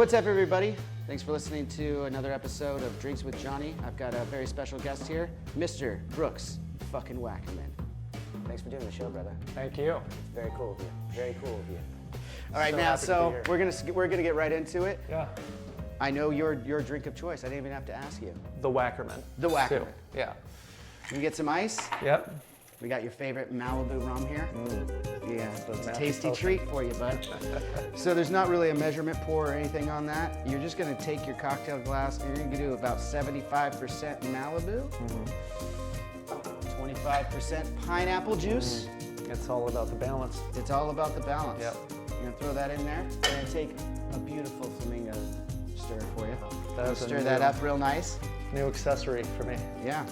What's up, everybody? Thanks for listening to another episode of Drinks with Johnny. I've got a very special guest here, Mr. Brooks fucking Wackerman. Thanks for doing the show, brother. Thank you. Very cool of you. Very cool of you. All right, So now, happy to so be here. we're gonna get right into it. Yeah. I know your drink of choice. I didn't even have to ask you. The Wackerman. The Wackerman. Too. Yeah. You can get some ice. Yep. We got your favorite Malibu rum here. Yeah, it's a Massive tasty potion. treat for you, bud. So there's not really a measurement pour or anything on that. You're just gonna take your cocktail glass and you're gonna do about 75% Malibu, 25% pineapple juice. It's all about the balance. It's all about the balance. Yep. You're gonna throw that in there. We're gonna take a beautiful flamingo stir for you. That's Stir that up real nice. New accessory for me. Yeah.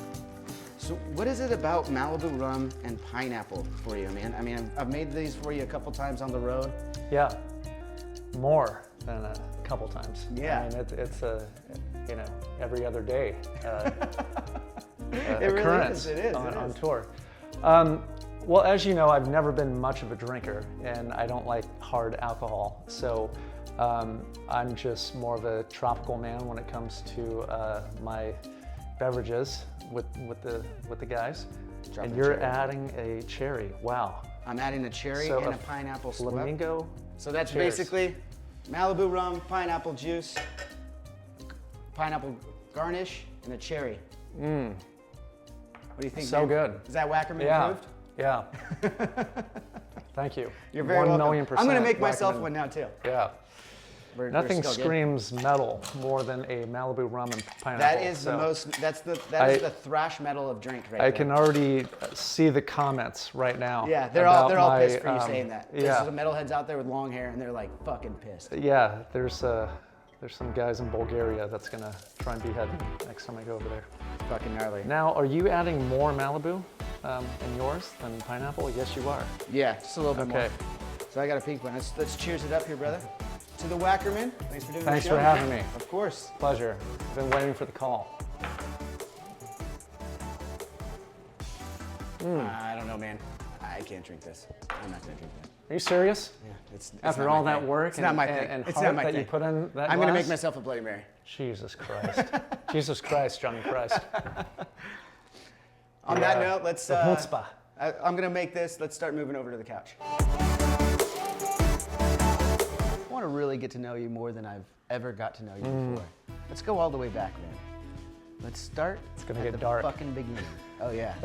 So what is it about Malibu rum and pineapple for you, man? I mean, I've made these for you a couple times on the road. Yeah. More than a couple times. Yeah. I mean, it's a, every other day It really occurrence is, it is, on it is. tour. Well, as you know, I've never been much of a drinker, and I don't like hard alcohol. So I'm just more of a tropical man when it comes to my beverages with the guys. Drop and the you're cherry. adding a cherry. Wow. I'm adding a cherry So and a a pineapple sweat. Flamingo. So that's Cheers. basically Malibu rum, pineapple juice, pineapple garnish, and a cherry. What do you think? So man? good. Is that Wackerman Yeah. approved? Yeah. Thank you. You're very 1 welcome. million %. I'm gonna make myself Wackerman. one now too. Yeah. We're Nothing still good. screams metal more than a Malibu rum and pineapple. That is the so most. That is I- the thrash metal of drink right I there. can already see the comments right now. Yeah, they're all about pissed for my, you saying that. Yeah. There's some metalheads out there with long hair, and they're like fucking pissed. Yeah, there's some guys in Bulgaria that's gonna try and behead me next time I go over there. Fucking gnarly. Now, are you adding more Malibu in yours than pineapple? Yes, you are. Yeah, just a little bit Okay. more. So I got a pink one. Let's cheers it up here, brother. To the Wackerman. Thanks for doing Thanks the show. for having me. Of course. Pleasure. I've been waiting for the call. I don't know, man. I can't drink this. I'm not gonna drink that. Are you serious? Yeah, it's After not my all that thing. work it's not my and, thing. and It's heart not my that thing. you put in that I'm gonna glass? make myself a Bloody Mary. Jesus Christ. Jesus Christ, Johnny Christ. On that note, let's. The chutzpah. I'm gonna make this. Let's start moving over to the couch. I want to really get to know you more than I've ever got to know you before. Let's go all the way back, man. Let's start. It's gonna at get the dark. fucking beginning. Oh yeah.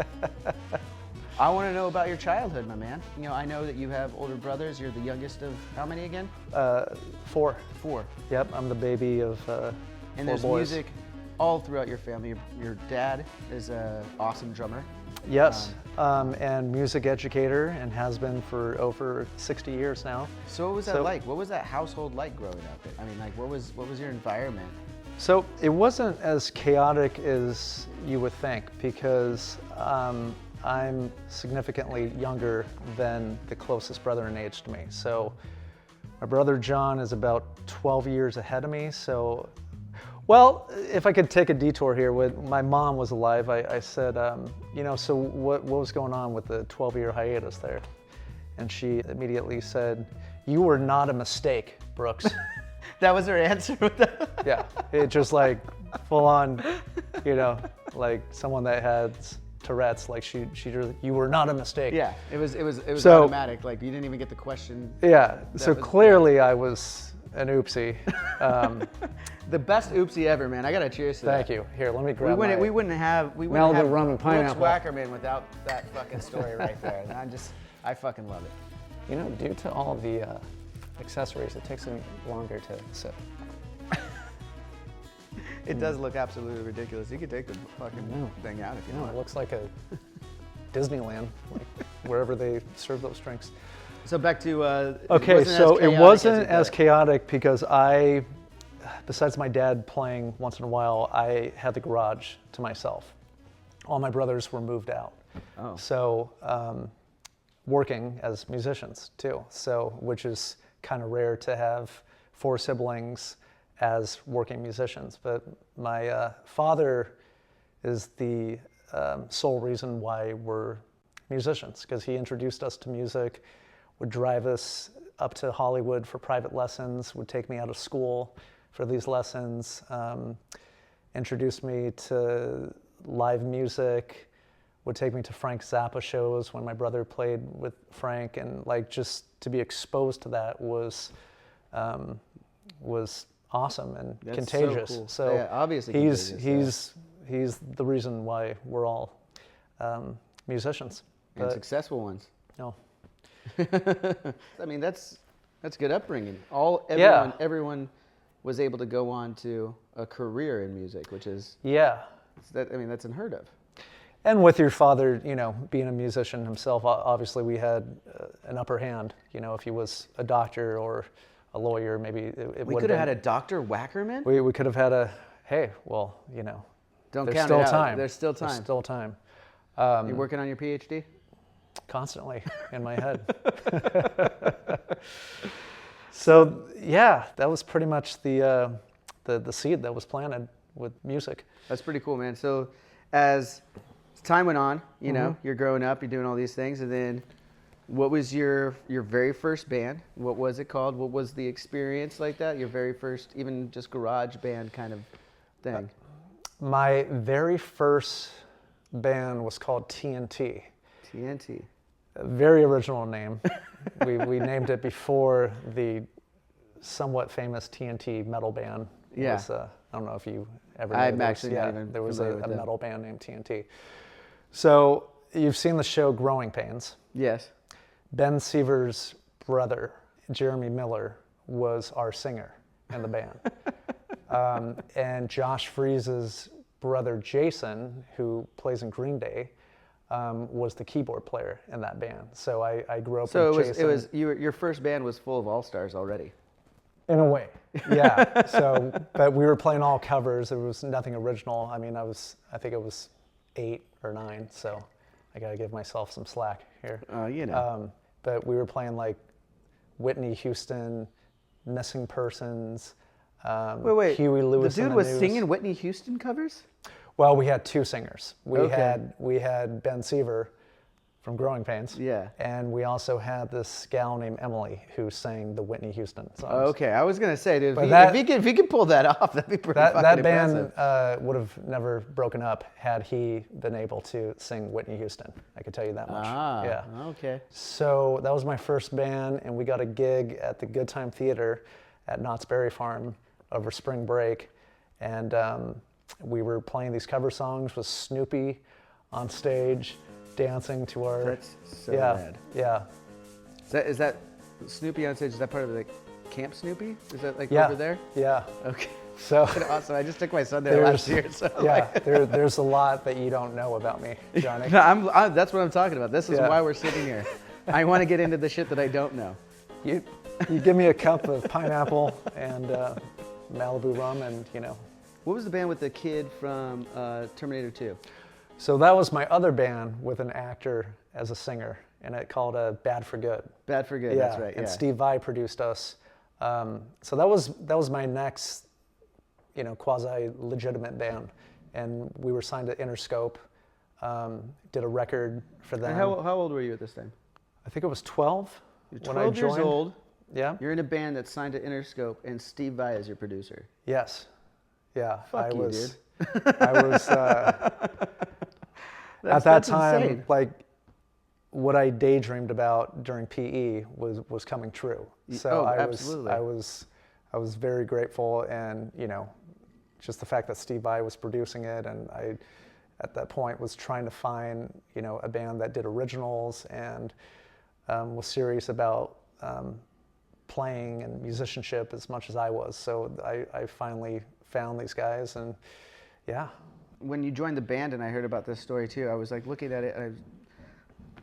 I want to know about your childhood, my man. You know, I know that you have older brothers. You're the youngest of how many again? 4. 4. Yep, I'm the baby of And 4 there's boys. music all throughout your family. Your dad is an awesome drummer. Yes, and music educator, and has been for over 60 years now. So what was that So- like? What was that household like growing up? I mean, like, what was your environment? So it wasn't as chaotic as you would think, because I'm significantly younger than the closest brother in age to me. So my brother John is about 12 years ahead of me. So, well, if I could take a detour here, when my mom was alive, I said, so what was going on with the 12-year hiatus there? And she immediately said, "You were not a mistake, Brooks." That was her answer with that? Yeah, it just like full on, like someone that had Tourette's. Like she just, you were not a mistake. Yeah, it was So- automatic. Like you didn't even get the question. Yeah. So was- clearly I was an oopsie. The best oopsie ever, man. I gotta cheers to Thank that. you. Here, let me We grab wouldn't, my. we wouldn't have Malibu have rum and Brooks pineapple. Wackerman without that fucking story right there. And I fucking love it. Due to all the accessories, it takes me longer to sip. It does look absolutely ridiculous. You could take the fucking thing out if you It want. looks like a Disneyland, like wherever they serve those drinks. So back to Okay, so it wasn't as chaotic. chaotic because I, besides my dad playing once in a while, I had the garage to myself. All my brothers were moved out. Oh. So working as musicians too, so which is kind of rare to have 4 siblings as working musicians. But my father is the sole reason why we're musicians, because he introduced us to music, would drive us up to Hollywood for private lessons, would take me out of school, for these lessons, introduced me to live music, would take me to Frank Zappa shows when my brother played with Frank, and like just to be exposed to that was awesome and That's contagious. So, cool. So yeah, obviously he's the reason why we're all musicians. And successful ones. No. I mean, that's good upbringing. Everyone was able to go on to a career in music, which is that's unheard of. And with your father, being a musician himself, obviously we had an upper hand. If he was a doctor or a lawyer, maybe we could have had a Dr. Wackerman. We could have had a Don't there's count still it out. time. There's still time. There's still time. You're working on your PhD? Constantly in my head. So yeah, that was pretty much the seed that was planted with music. That's pretty cool, man. So as time went on, you're growing up, you're doing all these things, and then what was your very first band? What was it called? What was the experience like that? Your very first, even just garage band kind of thing? My very first band was called TNT. TNT. A very original name. we named it before the somewhat famous TNT metal band. Yeah. Was, I don't know if you ever know. I'm actually not even there was familiar a with metal band named TNT. So you've seen the show Growing Pains. Yes. Ben Seaver's brother, Jeremy Miller, was our singer in the band. And Josh Freese's brother, Jason, who plays in Green Day, was the keyboard player in that band. So I grew up with Jason. So your first band was full of all-stars already. In a way, yeah. So, but we were playing all covers. There was nothing original. I mean, I think it was 8 or 9, so I got to give myself some slack here. But we were playing like Whitney Houston, Missing Persons, wait. Huey Lewis. The dude was singing Whitney Houston covers? Well, we had 2 singers. We had Ben Seaver from Growing Pains. Yeah. And we also had this gal named Emily who sang the Whitney Houston songs. Okay, I was gonna say, dude, if he could pull that off, that'd be pretty fucking That impressive. band would have never broken up had he been able to sing Whitney Houston. I could tell you that much. Yeah. Okay. So that was my first band, and we got a gig at the Good Time Theater at Knott's Berry Farm over spring break, and we were playing these cover songs with Snoopy on stage, dancing to our. That's so rad. Yeah. Is that Snoopy on stage? Is that part of the Camp Snoopy? Is that like Yeah. over there? Yeah. Okay. So Awesome. I just took my son there last year. So there's a lot that you don't know about me, Johnny. No, that's what I'm talking about. This is Yeah. why we're sitting here. I want to get into the shit that I don't know. You give me a cup of pineapple and Malibu rum, and What was the band with the kid from Terminator 2? So that was my other band with an actor as a singer, and it called Bad for Good. Bad for Good, Yeah, that's right. and Yeah. Steve Vai produced us. So that was my next, quasi-legitimate band, and we were signed to Interscope. Did a record for them. And how old were you at this time? I think it was 12. You're when I 12 years joined. old. Yeah. You're in a band that's signed to Interscope, and Steve Vai is your producer. Yes. Yeah. Fuck you, dude. dude. I was. At that that's time, insane. like what I daydreamed about during PE was coming true. So absolutely. I was very grateful, and just the fact that Steve Vai was producing it, and I at that point was trying to find a band that did originals and was serious about playing and musicianship as much as I was. So I finally found these guys, and yeah. When you joined the band, and I heard about this story too, I was like looking at it, and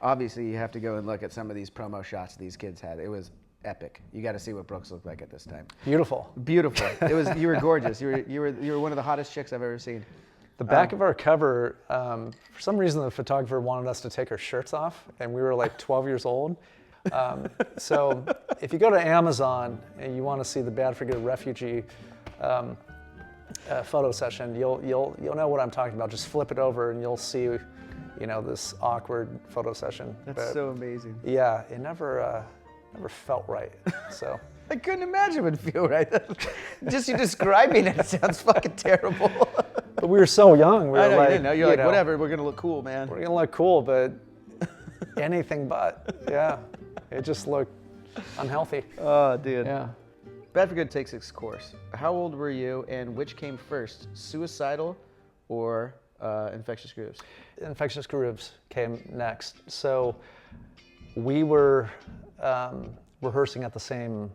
obviously you have to go and look at some of these promo shots these kids had. It was epic. You got to see what Brooks looked like at this time. Beautiful. Beautiful. You were gorgeous. You were one of the hottest chicks I've ever seen. The back of our cover, for some reason the photographer wanted us to take our shirts off, and we were like 12 years old. So if you go to Amazon and you want to see the Bad for Good refugee photo session, you'll know what I'm talking about. Just flip it over and you'll see, this awkward photo session. That's so amazing. Yeah, it never felt right. So I couldn't imagine it would feel right. Just you describing it sounds fucking terrible. But we were so young. We were I know, like, you didn't know. You're like, whatever, we're going to look cool, man. We're gonna look cool, but anything but. Yeah, it just looked unhealthy. Oh, dude. Yeah. Bad for Good takes its course. How old were you, and which came first, Suicidal or Infectious Grooves? Infectious Grooves came next. So we were rehearsing at the same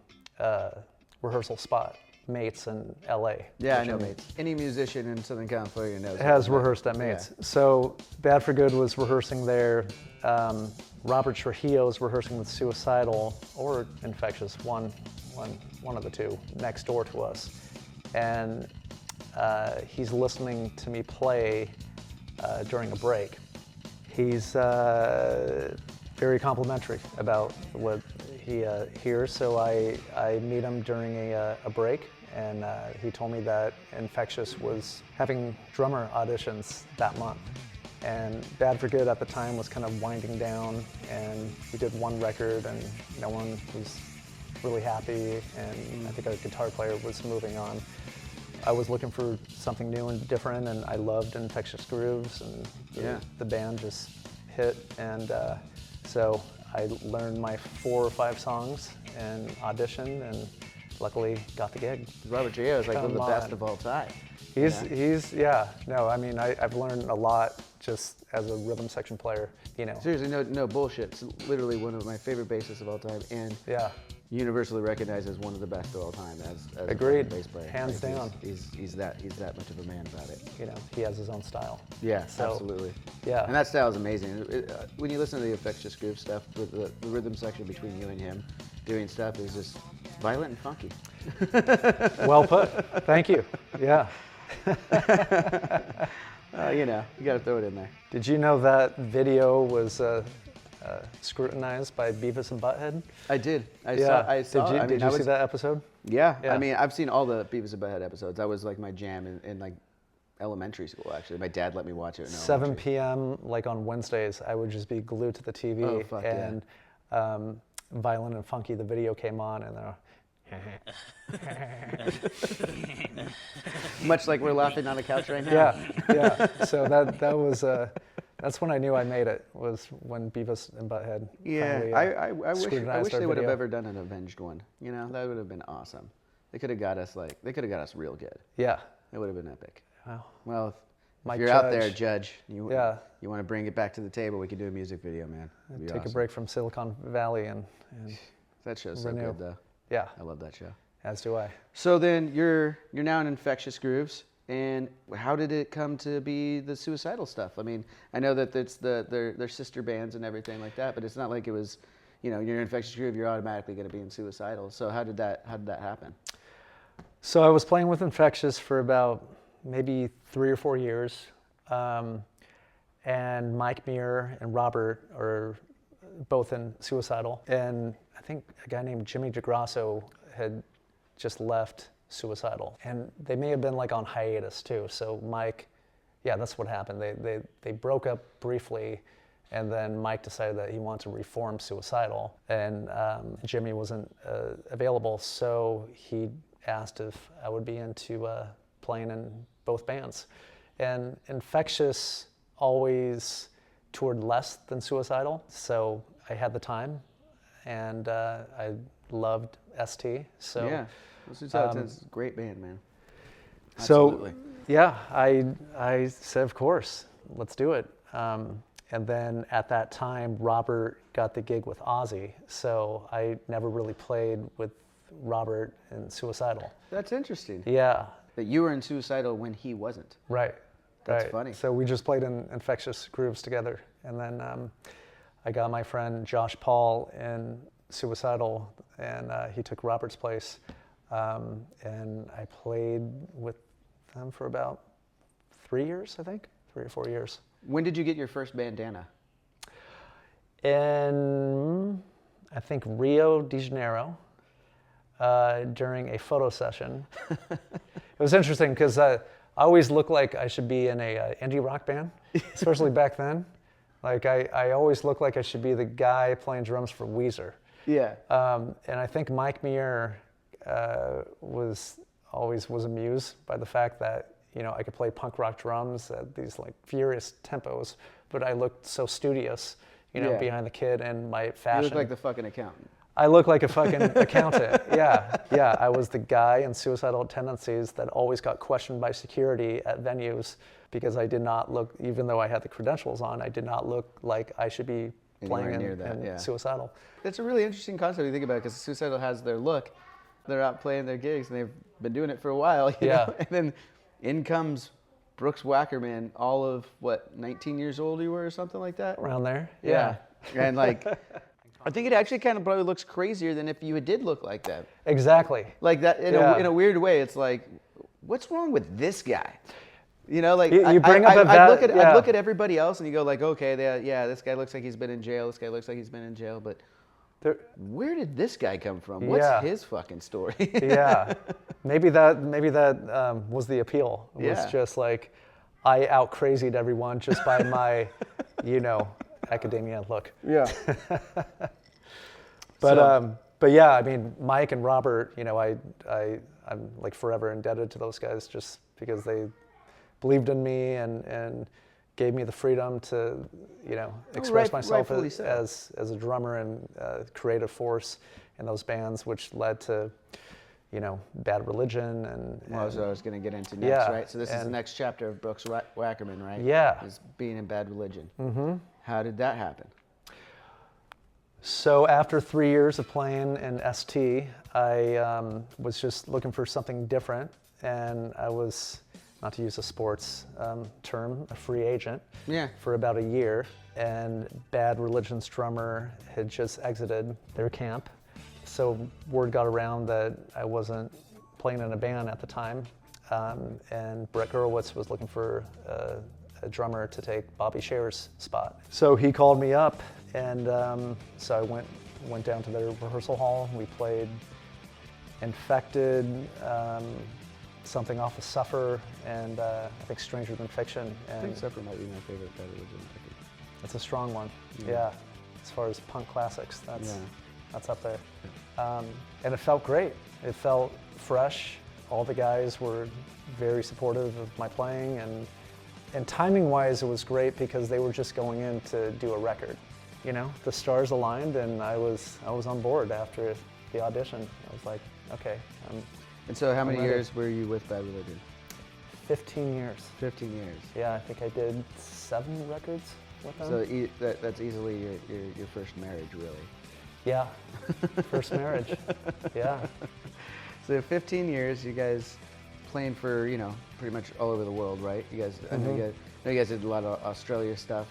rehearsal spot, Mates in LA. Yeah, I know Mates. Any musician in Southern California knows. Has rehearsed at Mates. Yeah. So Bad for Good was rehearsing there. Robert Trujillo was rehearsing with Suicidal or Infectious, one of the two, next door to us. And he's listening to me play during a break. He's very complimentary about what he hears, so I meet him during a break, and he told me that Infectious was having drummer auditions that month. And Bad for Good at the time was kind of winding down, and we did one record, and no one was really happy, and I think our guitar player was moving on. I was looking for something new and different, and I loved Infectious Grooves, and the band just hit, and so I learned my 4 or 5 songs and auditioned, and luckily got the gig. Robert Trujillo is like one of the best of all time. I've learned a lot just as a rhythm section player, you know. Seriously, no bullshit. It's literally one of my favorite bassists of all time, and universally recognized as one of the best of all time as Agreed. A bass player. Hands down. He's that much of a man about it. You know, he has his own style. Yeah, So, absolutely. yeah. And that style is amazing. When you listen to the Infectious Groove stuff, the rhythm section between you and him doing stuff is just violent and funky. Well put. Thank you. Yeah. You got to throw it in there. Did you know that video was scrutinized by Beavis and Butthead? I did. I saw. Did you see that episode? Yeah. Yeah. I mean, I've seen all the Beavis and Butthead episodes. That was like my jam in like elementary school, actually. My dad let me watch it. 7 p.m. like on Wednesdays, I would just be glued to the TV. Oh, fuck and Violent and Funky, the video came on, and they're much like we're laughing on the couch right now. Yeah. So that was that's when I knew I made it, was when Beavis and Butthead finally, I wish scrutinized our they would have video. ever done an Avenged one. That would have been awesome. They could have got us real good. Yeah. It would have been epic. Wow. Well, Mike if you're out there, Judge, you want to bring it back to the table, we could do a music video, man. It'd be Take awesome. a break from Silicon Valley and That show's so renew. good, though. Yeah. I love that show. As do I. So then you're now in Infectious Grooves, and how did it come to be the Suicidal stuff? I mean, I know that it's their sister bands and everything like that, but it's not like it was, you're in Infectious Groove, you're automatically going to be in Suicidal. So how did that happen? So I was playing with Infectious for about maybe 3 or 4 years, and Mike Muir and Robert are both in Suicidal, and I think a guy named Jimmy DeGrasso had just left Suicidal, and they may have been like on hiatus too. So Mike, that's what happened. They broke up briefly, and then Mike decided that he wanted to reform Suicidal, and Jimmy wasn't available, so he asked if I would be into playing in both bands. And Infectious always toured less than Suicidal, so I had the time, and I loved ST. So yeah, Suicidal's a great band, man. Absolutely. So I said, of course, let's do it. And then at that time, Robert got the gig with Ozzy, so I never really played with Robert in Suicidal. That's interesting. Yeah. That you were in Suicidal when he wasn't. Right. That's funny. So we just played in Infectious Grooves together, and then I got my friend Josh Paul in Suicidal, and he took Robert's place, and I played with them for about 3 years, I think, 3 or 4 years. When did you get your first bandana? In, I think, Rio de Janeiro, during a photo session. It was interesting because I always looked like I should be in a indie rock band, especially back then. Like I always looked like I should be the guy playing drums for Weezer. Yeah. And I think Mike Muir was amused by the fact that, you know, I could play punk rock drums at these like furious tempos, but I looked so studious, you know, Yeah. behind the kid and my fashion. You look like the fucking accountant. I look like a fucking accountant. Yeah. I was the guy in Suicidal Tendencies that always got questioned by security at venues because I did not look, even though I had the credentials on, I did not look like I should be playing in Suicidal. That's a really interesting concept when you think about it, because Suicidal has their look. They're out playing their gigs, and they've been doing it for a while. You know? And then in comes Brooks Wackerman, all of, 19 years old you were or something like that? Around there? Yeah. And like... I think it actually kind of probably looks crazier than if you did look like that. Exactly. Like that in a weird way. It's like, what's wrong with this guy? You know, like you bring up I look at everybody else and you go like, okay, this guy looks like he's been in jail. This guy looks like he's been in jail, but where did this guy come from? What's his fucking story? Maybe that was the appeal. It was just like I out crazied everyone just by my, you know, academia look. Yeah. But yeah, I mean, Mike and Robert, you know, I'm like forever indebted to those guys just because they believed in me and gave me the freedom to, you know, express myself as a drummer and creative force in those bands, which led to, you know, Bad Religion and that's what I was going to get into next, right? So this is the next chapter of Brooks Wackerman, right? Yeah. Is being in Bad Religion. Mm-hmm. How did that happen? So after 3 years of playing in ST, I was just looking for something different, and I was, not to use a sports term, a free agent for about a year, and Bad Religion's drummer had just exited their camp. So word got around that I wasn't playing in a band at the time, and Brett Gurewitz was looking for a drummer to take Bobby Scher's spot. So he called me up, and so I went down to their rehearsal hall. We played Infected, something off of Suffer, and I think Stranger Than Fiction. And I think Suffer might be my favorite Bad Religion record. It's a strong one, yeah. As far as punk classics, that's up there. And it felt great. It felt fresh. All the guys were very supportive of my playing, and timing-wise, it was great because they were just going in to do a record. You know, the stars aligned, and I was on board after the audition. I was like, okay. And so how many years were you with Bad Religion? 15 years. 15 years. Yeah, I think I did 7 records with them. So that's easily your first marriage, really. Yeah, first marriage, yeah. So 15 years, you guys playing for, you know, pretty much all over the world, right? You guys, I know you guys did a lot of Australia stuff.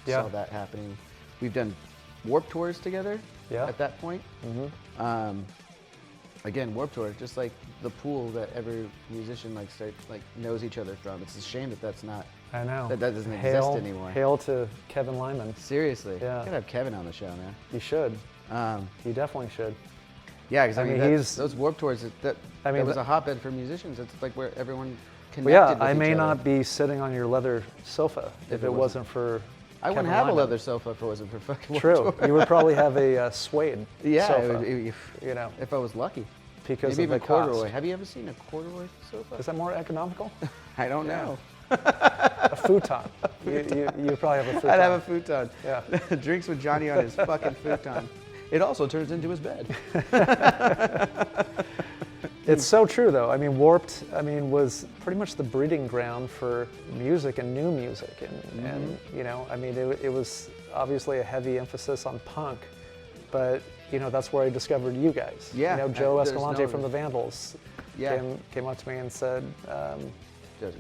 Saw that happening. We've done Warped Tours together at that point. Again, Warped Tour, just like the pool that every musician knows each other from. It's a shame that that's not. I know. That doesn't exist anymore. Hail to Kevin Lyman. Seriously. Yeah. You gotta have Kevin on the show, man. You should. You definitely should. Yeah, because I mean those Warped Tours, that was a hotbed for musicians. It's like where everyone connected with I each may other. not be sitting on your leather sofa if it wasn't for I wouldn't have a leather sofa if it wasn't for fucking Warped True. Tour. You would probably have a suede sofa. You know, if I was lucky. Because maybe of the even corduroy. cost. Have you ever seen a corduroy sofa? Is that more economical? I don't know. A futon. You probably have a futon. I'd have a futon. Yeah. Drinks with Johnny on his fucking futon. It also turns into his bed. It's so true, though. I mean, Warped, was pretty much the breeding ground for music and new music, and you know, I mean, it was obviously a heavy emphasis on punk, but you know, that's where I discovered you guys. Yeah. You know, Joe Escalante from the Vandals came up to me and said,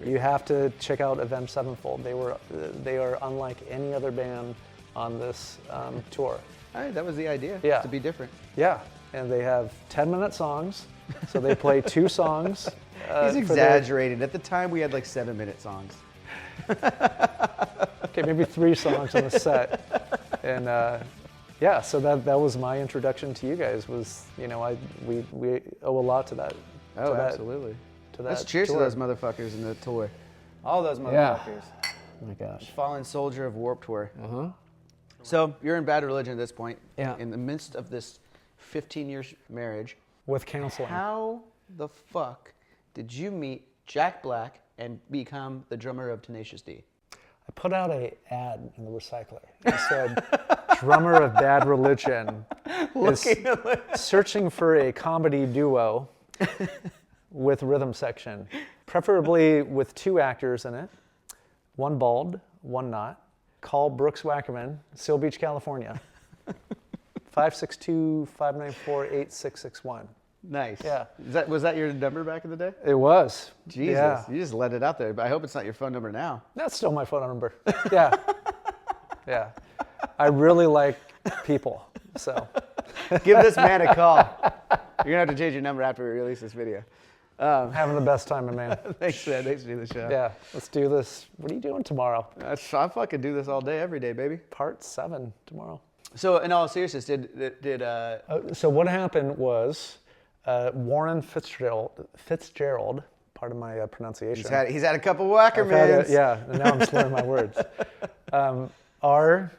you have to check out Avenged Sevenfold. They are unlike any other band on this tour. All right, that was the idea. Yeah. To be different. Yeah, and they have 10-minute songs, so they play 2 songs. He's exaggerated. At the time, we had like 7-minute songs. Okay, maybe 3 songs on the set, and yeah, so that was my introduction to you guys. Was, you know, we owe a lot to that. Oh, absolutely. To that. Let's cheers tour. to those motherfuckers in the tour. All those motherfuckers. Oh my gosh. Fallen soldier of Warped Tour. So you're in Bad Religion at this point. Yeah. In the midst of this 15-year marriage. With counseling. How the fuck did you meet Jack Black and become the drummer of Tenacious D? I put out an ad in the recycler. It said, drummer of Bad Religion is searching for a comedy duo with rhythm section, preferably with 2 actors in it, one bald, one not. Call Brooks Wackerman, Seal Beach, California, 562-594-8661. Nice. Yeah. Was that your number back in the day? It was. Jesus, Yeah. you just let it out there. But I hope it's not your phone number now. That's still my phone number. Yeah. Yeah. I really like people, so. Give this man a call. You're going to have to change your number after we release this video. Having the best time, man. Thanks, man. Thanks for doing the show. Yeah, let's do this. What are you doing tomorrow? I fucking do this all day, every day, baby. Part 7 tomorrow. So, in all seriousness, So what happened was Warren Fitzgerald, part of my pronunciation. he's had a couple Wackermans. Yeah, and now I'm slurring my words. Our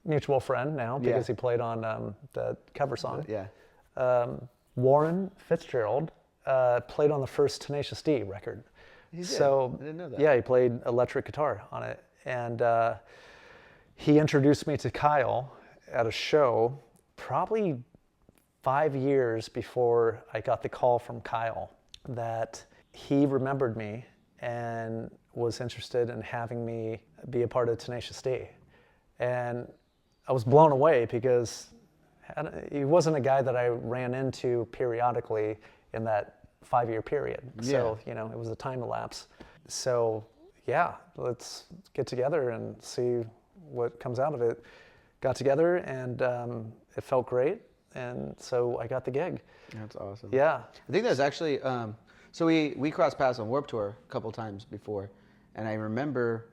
mutual friend now, because he played on the cover song. Yeah. Warren Fitzgerald played on the first Tenacious D record. He did. So, I didn't know that. Yeah, he played electric guitar on it. And he introduced me to Kyle at a show probably 5 years before I got the call from Kyle that he remembered me and was interested in having me be a part of Tenacious D. And I was blown away because he wasn't a guy that I ran into periodically in that 5-year period. So, it was a time elapse. So, yeah, let's get together and see what comes out of it. Got together and it felt great. And so I got the gig. That's awesome. Yeah. I think that's actually, so we crossed paths on Warped Tour a couple times before. And I remember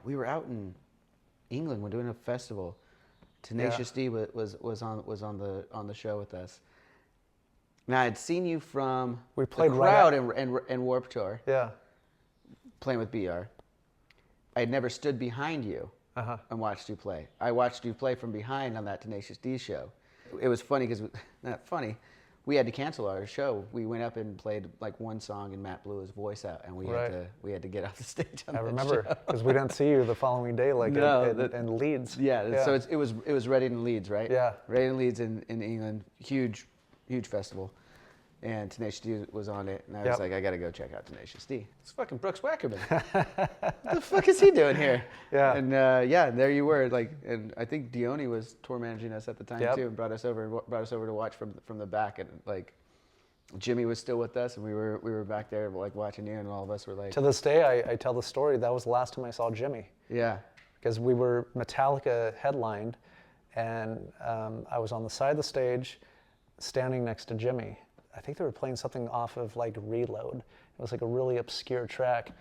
we were out in England, we're doing a festival. Tenacious D was on the show with us. Now I had seen you from we played the crowd and Warped Tour. Yeah. Playing with BR. I had never stood behind you and watched you play. I watched you play from behind on that Tenacious D show. It was funny because, not funny, we had to cancel our show. We went up and played like one song and Matt blew his voice out and we had to get off the stage on I that remember show. because we didn't see you the following day in Leeds. Yeah, so it was Reading in Leeds, right? Yeah. Reading in Leeds in England, huge festival. And Tenacious D was on it, and I was like, I gotta go check out Tenacious D. It's fucking Brooks Wackerman. What the fuck is he doing here? Yeah. And there you were, and I think Dione was tour managing us at the time too, and brought us over to watch from the back, and Jimmy was still with us, and we were back there watching you, and all of us were like. To this day, I tell the story. That was the last time I saw Jimmy. Yeah. Because we were Metallica headlined, and I was on the side of the stage, standing next to Jimmy. I think they were playing something off of Reload. It was a really obscure track.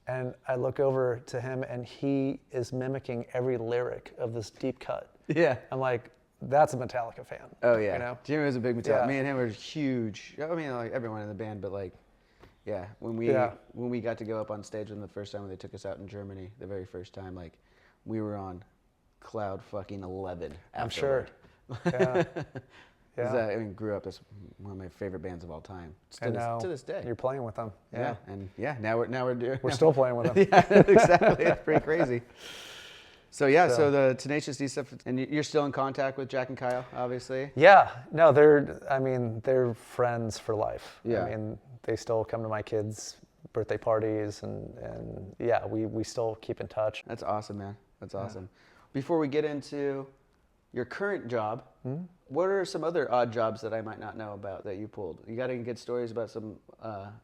And I look over to him and he is mimicking every lyric of this deep cut. Yeah. I'm like, that's a Metallica fan. Oh yeah. Jimmy was a big Metallica. Yeah. Me and him were huge. I mean, everyone in the band, but when we got to go up on stage with them the first time when they took us out in Germany, the very first time, we were on cloud fucking 11. I'm sure. Yeah. Yeah. I grew up as one of my favorite bands of all time. To this day. You're playing with them. Yeah. And now we're doing. We're still playing with them. Yeah, exactly. It's pretty crazy. So so the Tenacious D stuff, and you're still in contact with Jack and Kyle, obviously. Yeah. No, they're friends for life. Yeah. I mean, they still come to my kids' birthday parties, and yeah, we still keep in touch. That's awesome, man. That's awesome. Yeah. Before we get into your current job, what are some other odd jobs that I might not know about that you pulled? You got any good stories about some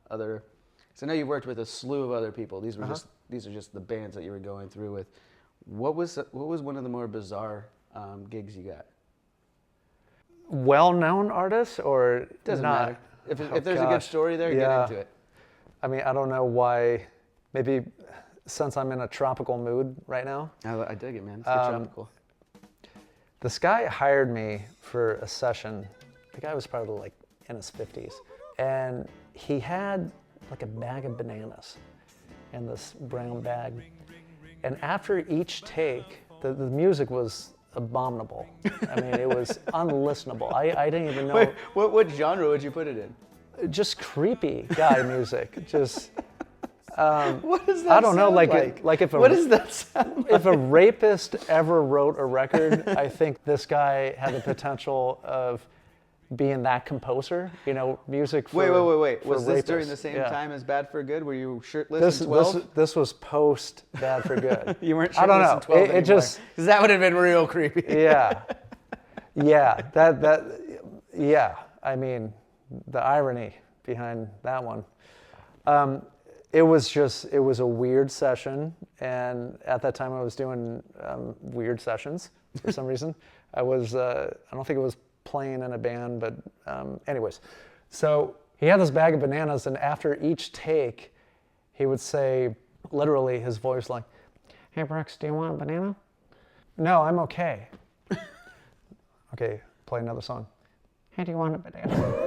other? Because I know you worked with a slew of other people. These are just the bands that you were going through with. What was one of the more bizarre gigs you got? Well-known artists or doesn't not? matter. If there's a good story there, get into it. I mean, I don't know why. Maybe since I'm in a tropical mood right now. I dig it, man. It's tropical. This guy hired me for a session. The guy was probably in his 50s. And he had a bag of bananas in this brown bag. And after each take, the music was abominable. I mean, it was unlistenable. I didn't even know. Wait, what genre would you put it in? Just creepy guy music. Just. What does that I don't know, sound like if a, what does that sound if a rapist ever wrote a record, I think this guy had the potential of being that composer. You know, music for Wait. for Was this during rapists. the same Yeah. time as Bad for Good? Were you shirtless in 12? This was post Bad for Good. You weren't I don't shirtless know. in 12 anymore. It just because that would have been real creepy. yeah, yeah. I mean, the irony behind that one. It was a weird session, and at that time I was doing weird sessions for some reason. I don't think it was playing in a band, but anyways. So he had this bag of bananas, and after each take, he would say, literally his voice like, "Hey Brooks, do you want a banana?" "No, I'm okay." "Okay, play another song." "Hey, do you want a banana?"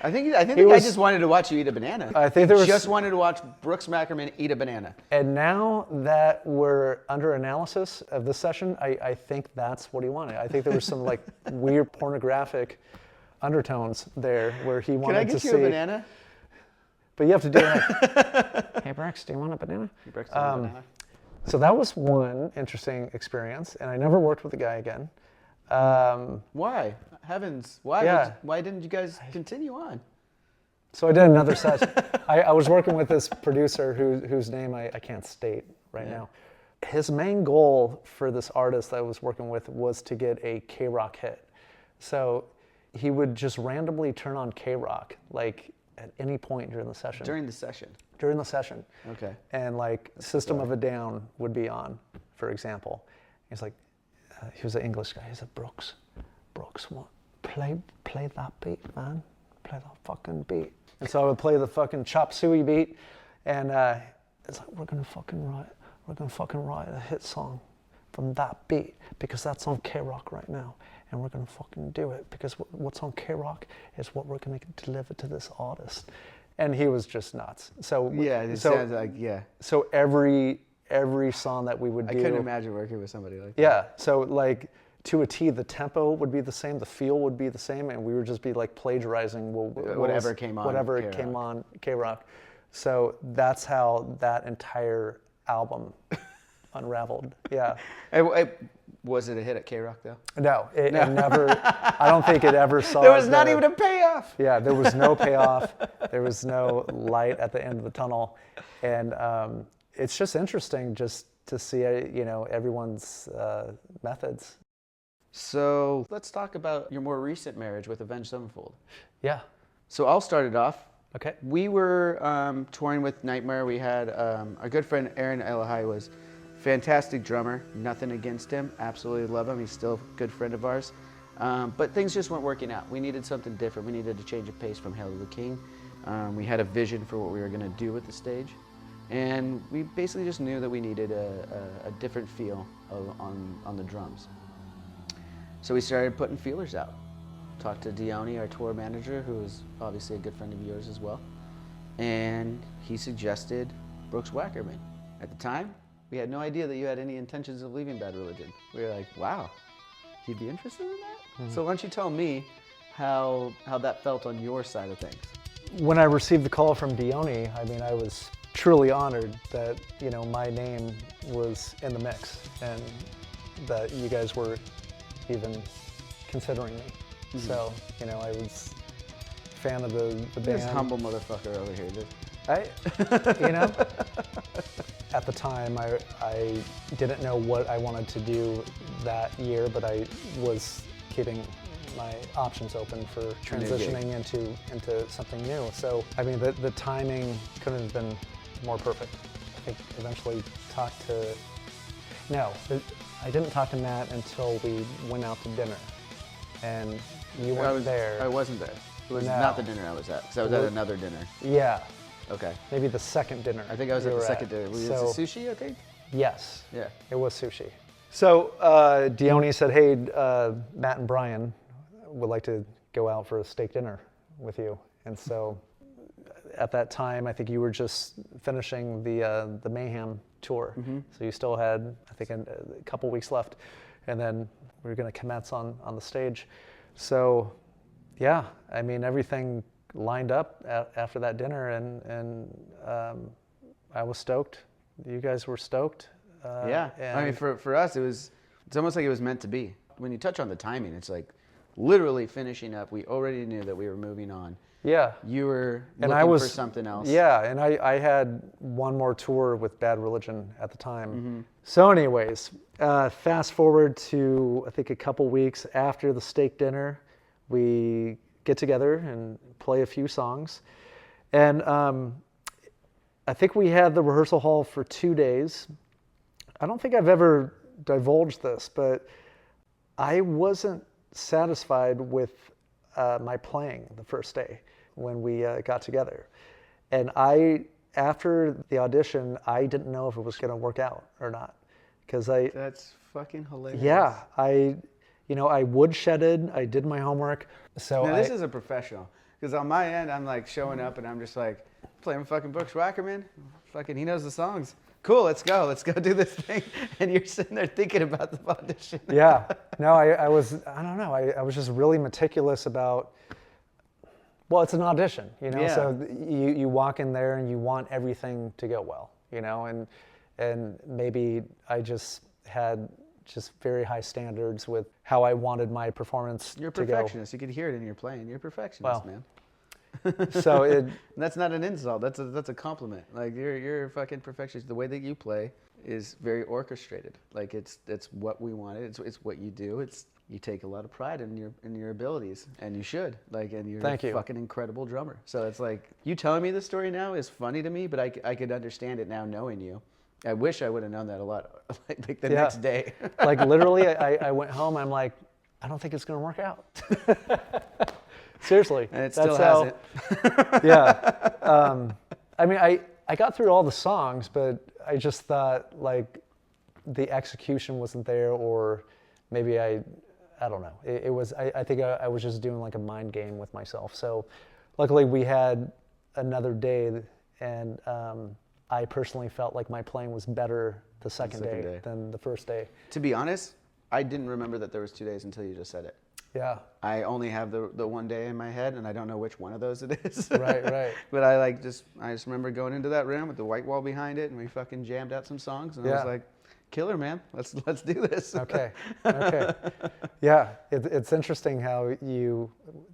I think the guy just wanted to watch you eat a banana. I think there was just wanted to watch Brooks Wackerman eat a banana. And now that we're under analysis of this session, I think that's what he wanted. I think there was some like weird pornographic undertones there where he wanted to see. Can I get you a banana? But you have to do it. "Hey Brooks, do you want a banana?" Hey, Brooks, do you want a banana? So that was one interesting experience, and I never worked with the guy again. Why? Heavens! Why? Yeah. Why didn't you guys continue on? So I did another session. I was working with this producer whose name I can't state right now. His main goal for this artist that I was working with was to get a K-rock hit. So he would just randomly turn on K-rock, like at any point during the session. During the session. During the session. Okay. And like System of a Down would be on, for example. He's like, he was an English guy. He said, Brooks, what? Play that beat, man. Play that fucking beat. And so I would play the fucking chop suey beat, and it's like we're gonna fucking write a hit song from that beat because that's on K-Rock right now, and we're gonna fucking do it because what's on K-Rock is what we're gonna deliver to this artist. And he was just nuts. So yeah, it sounds like yeah. So every song that we would do, I couldn't imagine working with somebody like that. yeah. So like to a T, the tempo would be the same, the feel would be the same, and we would just be like plagiarizing whatever came on K-Rock. So that's how that entire album unraveled. Yeah. Was it a hit at K-Rock though? No, it never. I don't think it ever saw. There was not even a payoff. Yeah, there was no payoff. There was no light at the end of the tunnel, and it's just interesting just to see everyone's methods. So let's talk about your more recent marriage with Avenged Sevenfold. Yeah. So I'll start it off. Okay. We were touring with Nightmare. We had our good friend Aaron Elahai was fantastic drummer. Nothing against him. Absolutely love him. He's still a good friend of ours. But things just weren't working out. We needed something different. We needed to change of pace from Hail to the King. We had a vision for what we were going to do with the stage. And we basically just knew that we needed a different feel on the drums. So we started putting feelers out. Talked to Dione, our tour manager, who is obviously a good friend of yours as well. And he suggested Brooks Wackerman. At the time, we had no idea that you had any intentions of leaving Bad Religion. We were like, wow, he'd be interested in that? Mm-hmm. So why don't you tell me how that felt on your side of things? When I received the call from Dione, I mean, I was truly honored that, my name was in the mix and that you guys were even considering me. Mm-hmm. So, I was a fan of the band. This humble motherfucker over here, dude. At the time, I didn't know what I wanted to do that year, but I was keeping my options open for transitioning into something new. So, I mean, the timing couldn't have been more perfect. I think eventually I didn't talk to Matt until we went out to dinner, and you weren't there. I wasn't there. It was not the dinner I was at, because I was at another dinner. Yeah. Okay. Maybe the second dinner. I think I was at the second dinner. Was it sushi, I think? Yes. Yeah. It was sushi. So Dione said, hey, Matt and Brian would like to go out for a steak dinner with you. And so at that time, I think you were just finishing the Mayhem tour. Mm-hmm. So you still had, I think, a couple weeks left. and then we were going to commence on the stage. So, yeah, I mean, everything lined up after that dinner, and I was stoked. You guys were stoked. Yeah, I mean, for us, it's almost like it was meant to be. When you touch on the timing, it's like literally finishing up. We already knew that we were moving on. Yeah. You were and looking for something else. Yeah, and I had one more tour with Bad Religion at the time. So anyways, fast forward to, I think, a couple weeks after the steak dinner, we get together and play a few songs. And I think we had the rehearsal hall for 2 days. I don't think I've ever divulged this, but I wasn't satisfied with my playing the first day when we got together. And after the audition, I didn't know if it was going to work out or not. That's fucking hilarious. Yeah, I woodshedded, I did my homework. So now, this is a professional. Because on my end, I'm like showing up and I'm just like, playing fucking Brooks Wackerman. Fucking, he knows the songs. Cool, let's go do this thing. And you're sitting there thinking about the audition. Yeah, no, I don't know, I was just really meticulous about, well, it's an audition, you know, so you walk in there and you want everything to go well, you know, and maybe I just had very high standards with how I wanted my performance to go. You're a perfectionist. You could hear it in your playing. You're a perfectionist, man. So that's not an insult. That's a compliment. Like you're a fucking perfectionist. The way that you play is very orchestrated. Like it's what we wanted. It's what you do. You take a lot of pride in your abilities, and you should. Like, and you're a fucking incredible drummer. So it's like you telling me this story now is funny to me, but I could understand it now knowing you. I wish I would have known that a lot, like the next day. Like literally, I went home. I'm like, I don't think it's gonna work out. Seriously. And it still hasn't. Yeah. I mean, I got through all the songs, but I just thought like the execution wasn't there, or maybe I don't know. It was. I think I was just doing like a mind game with myself. So, luckily we had another day, and I personally felt like my playing was better the second day than the first day. To be honest, I didn't remember that there was 2 days until you just said it. Yeah. I only have the one day in my head, and I don't know which one of those it is. Right. But I just remember going into that room with the white wall behind it, and we fucking jammed out some songs, and I was like, killer, man. Let's do this. Okay. Yeah, it's interesting how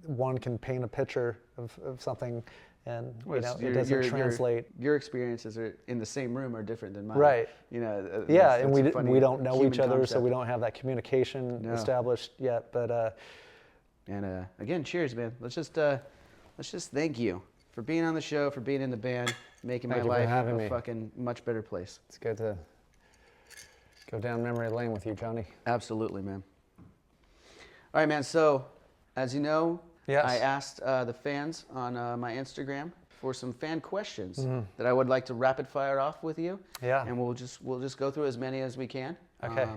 one can paint a picture of something, and it doesn't translate. Your experiences are in the same room are different than mine. Right. You know. Yeah, and we don't know each other, concept. so we don't have that communication established yet. But and again, cheers, man. Let's just thank you for being on the show, for being in the band, making my life a fucking much better place. It's good to go down memory lane with you, Johnny. Absolutely, man. All right, man. So, as you know, I asked the fans on my Instagram for some fan questions that I would like to rapid fire off with you. Yeah. And we'll just go through as many as we can. Okay.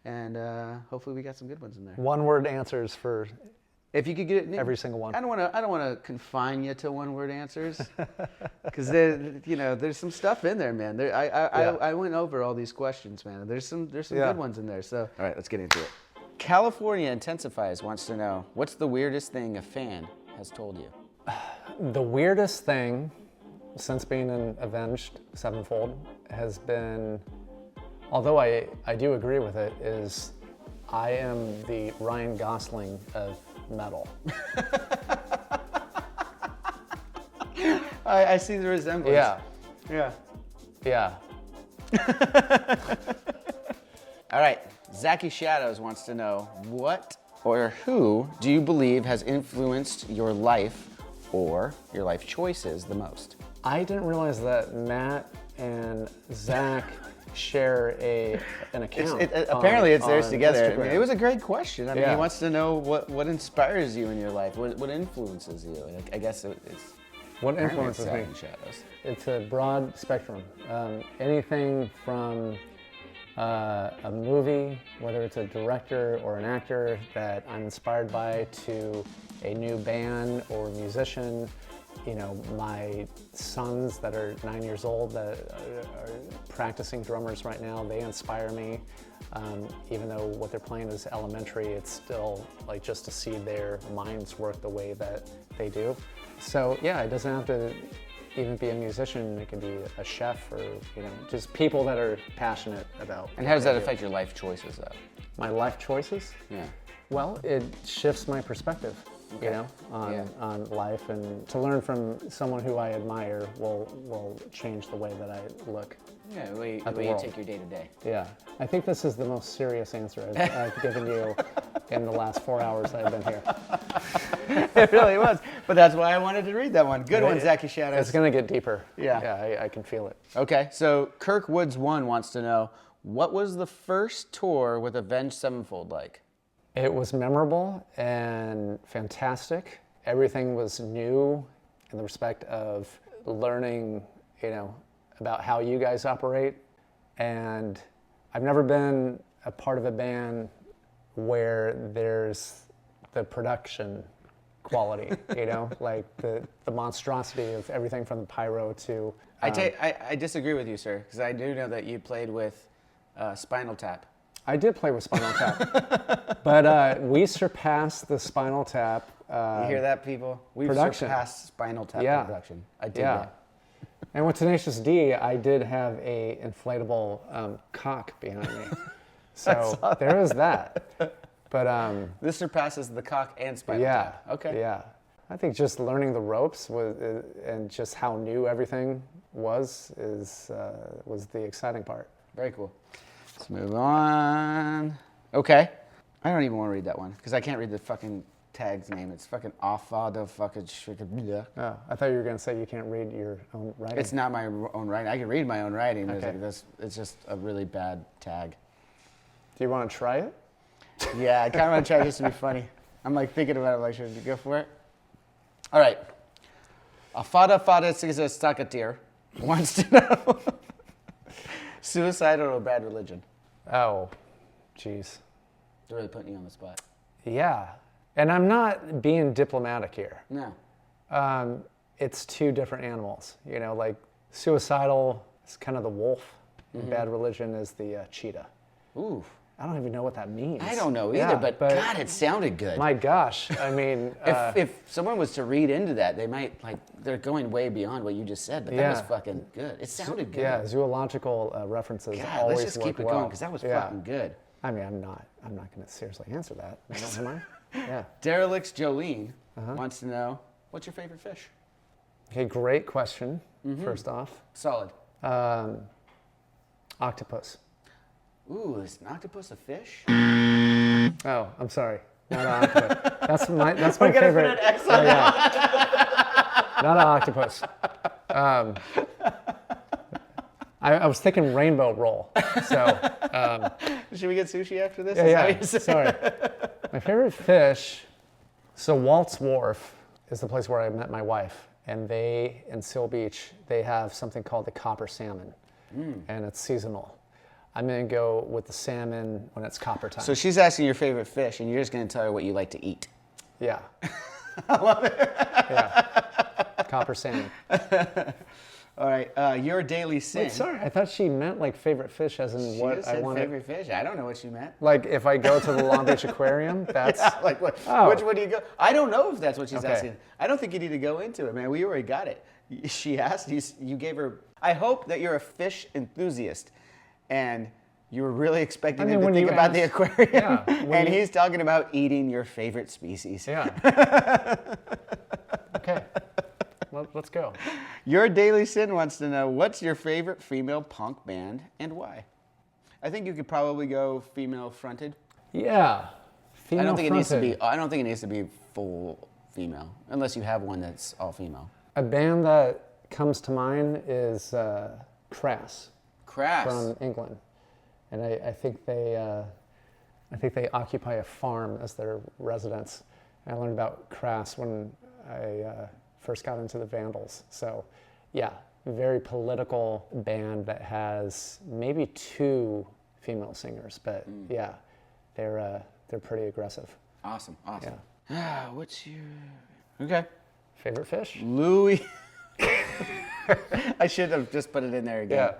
And hopefully we got some good ones in there. One-word answers for. If you could get it, every single one. I don't want to confine you to one-word answers, because there's some stuff in there, man. I went over all these questions, man. There's some good ones in there. So all right, let's get into it. California Intensifies wants to know, what's the weirdest thing a fan has told you? The weirdest thing since being in Avenged, Sevenfold, has been, although I do agree with it, is I am the Ryan Gosling of metal. I see the resemblance. Yeah. All right, Zachy Shadows wants to know, what or who do you believe has influenced your life or your life choices the most? I didn't realize that Matt and Zach share an account. Apparently it's theirs together. Instagram. I mean, it was a great question. I mean, he wants to know what inspires you in your life, what influences you. I guess it's what influences me. Shadows. It's a broad spectrum. Anything from a movie, whether it's a director or an actor that I'm inspired by, to a new band or musician, my sons that are 9 years old that are practicing drummers right now, they inspire me. Even though what they're playing is elementary, it's still like just to see their minds work the way that they do. So yeah, it doesn't have to even be a musician. It can be a chef or just people that are passionate about. And how does that affect your life choices, though? My life choices? Yeah. Well, it shifts my perspective, on life, and to learn from someone who I admire will change the way that I look. Yeah, the way the you world. take your day to day. Yeah, I think this is the most serious answer I've given you in the last 4 hours I've been here. It really was. But that's why I wanted to read that one. Good one, Zachy Shadows. It's going to get deeper. Yeah. Yeah, I can feel it. Okay, so Kirk Woods 1 wants to know, what was the first tour with Avenged Sevenfold like? It was memorable and fantastic. Everything was new in the respect of learning, about how you guys operate. And I've never been a part of a band where there's the production quality, like the monstrosity of everything from the pyro to... I disagree with you, sir, because I do know that you played with Spinal Tap. I did play with Spinal Tap, but we surpassed the Spinal Tap. You hear that, people? We've production. surpassed Spinal Tap Yeah. production. I did Yeah. that. And with Tenacious D, I did have a inflatable cock behind me. So there is that. But This surpasses the cock and Spinal yeah, Tap. Okay. yeah. I think just learning the ropes and just how new everything was the exciting part. Very cool. Let's move on. Okay. I don't even want to read that one because I can't read the fucking tag's name. It's fucking Offada fucking shit. Oh, I thought you were going to say you can't read your own writing. It's not my own writing. I can read my own writing. But Okay. it's just a really bad tag. Do you want to try it? Yeah, I kind of want to try just to be funny. I'm like thinking about it. Like, should we go for it? All right. Afada Fada Siza Stakatir wants to know Suicidal or Bad Religion? Oh, jeez. They're really putting you on the spot. Yeah. And I'm not being diplomatic here. No. It's two different animals. Like Suicidal is kind of the wolf, and Bad Religion is the cheetah. Ooh. I don't even know what that means. I don't know either, Yeah, but God, it sounded good. My gosh, I mean... if someone was to read into that, they might, they're going way beyond what you just said, but that was Yeah. fucking good. It sounded good. Yeah, zoological references God, always let's just work keep it well. going, because that was fucking good. I mean, I'm not going to seriously answer that, am I? Yeah. Derelicts Jolene wants to know, what's your favorite fish? Okay, great question, first off. Solid. Octopus. Ooh, is an octopus a fish? Oh, I'm sorry. Not an octopus. That's my favorite. Oh, yeah. Not an octopus. I was thinking rainbow roll. So Should we get sushi after this? yeah. Sorry. My favorite fish. So Walt's Wharf is the place where I met my wife, and they in Seal Beach they have something called the copper salmon, and it's seasonal. I'm gonna go with the salmon when it's copper time. So she's asking your favorite fish, and you're just going to tell her what you like to eat. Yeah. I love it. Yeah. Copper salmon. All right, your daily sin. Wait, sorry, I thought she meant like favorite fish as in She what just I said want. favorite fish. I don't know what she meant. Like if I go to the Long Beach Aquarium, that's Like what? Oh. Which one do you go? I don't know if that's what she's Okay. asking. I don't think you need to go into it, man. We already got it. She asked. You gave her. I hope that you're a fish enthusiast, and you were really expecting him to when think you about the asked- aquarium, Yeah, and he's talking about eating your favorite species. yeah. Okay, let's go. Your daily sin wants to know, what's your favorite female punk band and why? I think you could probably go female fronted. Yeah. I don't think it needs to Female-fronted. be. I don't think it needs to be full female, unless you have one that's all female. A band that comes to mind is Crass Crass. from England, and I think they occupy a farm as their residence. I learned about Crass when I first got into the Vandals. So, yeah, very political band that has maybe 2 female singers, but yeah, they're pretty aggressive. Awesome. Yeah. What's your... Okay. Favorite fish? Louis. I should have just put it in there again. Yeah.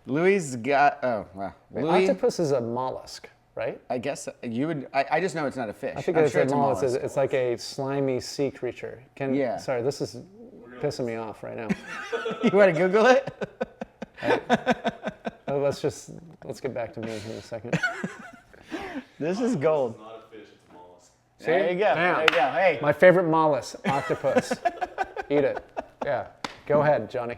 Louis got. Oh wow. Louis. Octopus is a mollusk, right? I guess you would. I just know it's not a fish. I think I'm it's sure a it's a mollusk. mollusk. It's like a slimy sea creature. Yeah. Sorry, this is pissing me off right now. You want to Google it? Let's get back to me in a second. This is gold. It's not a fish, it's a mollusk. There you go. Bam. There you go. Hey. My favorite mollusk, octopus. Eat it. Yeah. Go ahead, Johnny.